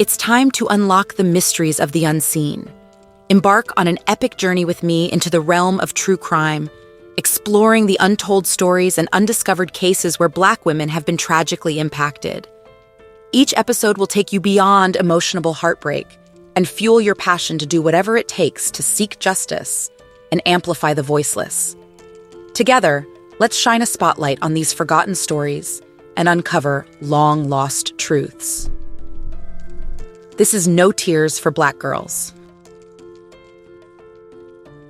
It's time to unlock the mysteries of the unseen. Embark on an epic journey with me into the realm of true crime, exploring the untold stories and undiscovered cases where Black women have been tragically impacted. Each episode will take you beyond emotional heartbreak and fuel your passion to do whatever it takes to seek justice and amplify the voiceless. Together, let's shine a spotlight on these forgotten stories and uncover long-lost truths. This is No Tears for Black Girls.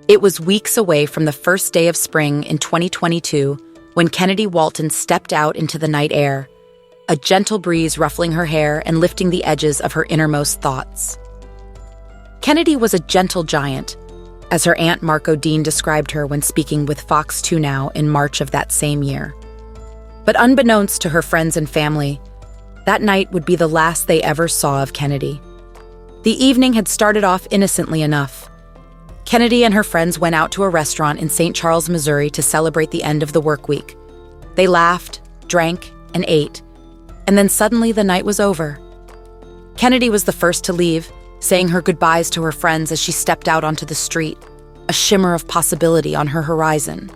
It was weeks away from the first day of spring in 2022 when Kennedy Walton stepped out into the night air, a gentle breeze ruffling her hair and lifting the edges of her innermost thoughts. Kennedy was a gentle giant, as her aunt Marco Dean described her when speaking with Fox 2 Now in March of that same year. But unbeknownst to her friends and family, that night would be the last they ever saw of Kennedy. The evening had started off innocently enough. Kennedy and her friends went out to a restaurant in St. Charles, Missouri to celebrate the end of the work week. They laughed, drank, and ate, and then suddenly the night was over. Kennedy was the first to leave, saying her goodbyes to her friends as she stepped out onto the street, a shimmer of possibility on her horizon.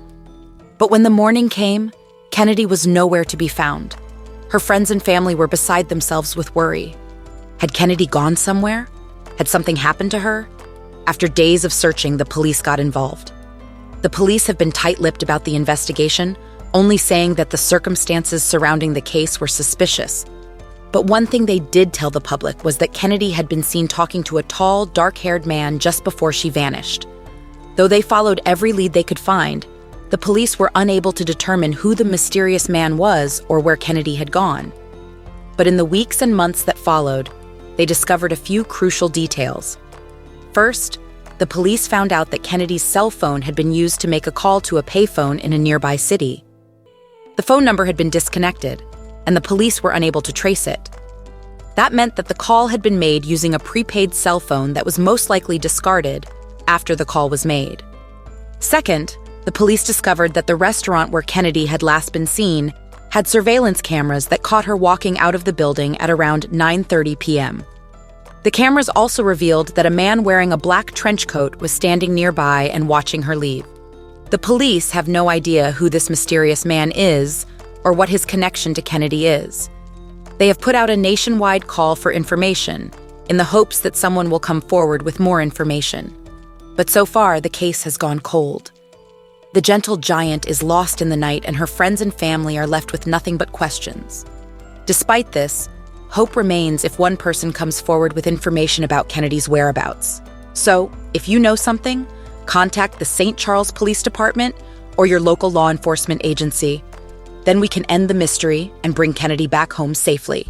But when the morning came, Kennedy was nowhere to be found. Her friends and family were beside themselves with worry. Had Kennedy gone somewhere? Had something happened to her? After days of searching, the police got involved. The police have been tight-lipped about the investigation, only saying that the circumstances surrounding the case were suspicious. But one thing they did tell the public was that Kennedy had been seen talking to a tall, dark-haired man just before she vanished. Though they followed every lead they could find, the police were unable to determine who the mysterious man was or where Kennedy had gone. But in the weeks and months that followed, they discovered a few crucial details. First, the police found out that Kennedy's cell phone had been used to make a call to a payphone in a nearby city. The phone number had been disconnected, and the police were unable to trace it. That meant that the call had been made using a prepaid cell phone that was most likely discarded after the call was made. Second, the police discovered that the restaurant where Kennedy had last been seen had surveillance cameras that caught her walking out of the building at around 9:30 p.m. The cameras also revealed that a man wearing a black trench coat was standing nearby and watching her leave. The police have no idea who this mysterious man is or what his connection to Kennedy is. They have put out a nationwide call for information in the hopes that someone will come forward with more information. But so far, the case has gone cold. The gentle giant is lost in the night, and her friends and family are left with nothing but questions. Despite this, hope remains if one person comes forward with information about Kennedy's whereabouts. So, if you know something, contact the St. Charles Police Department or your local law enforcement agency. Then we can end the mystery and bring Kennedy back home safely.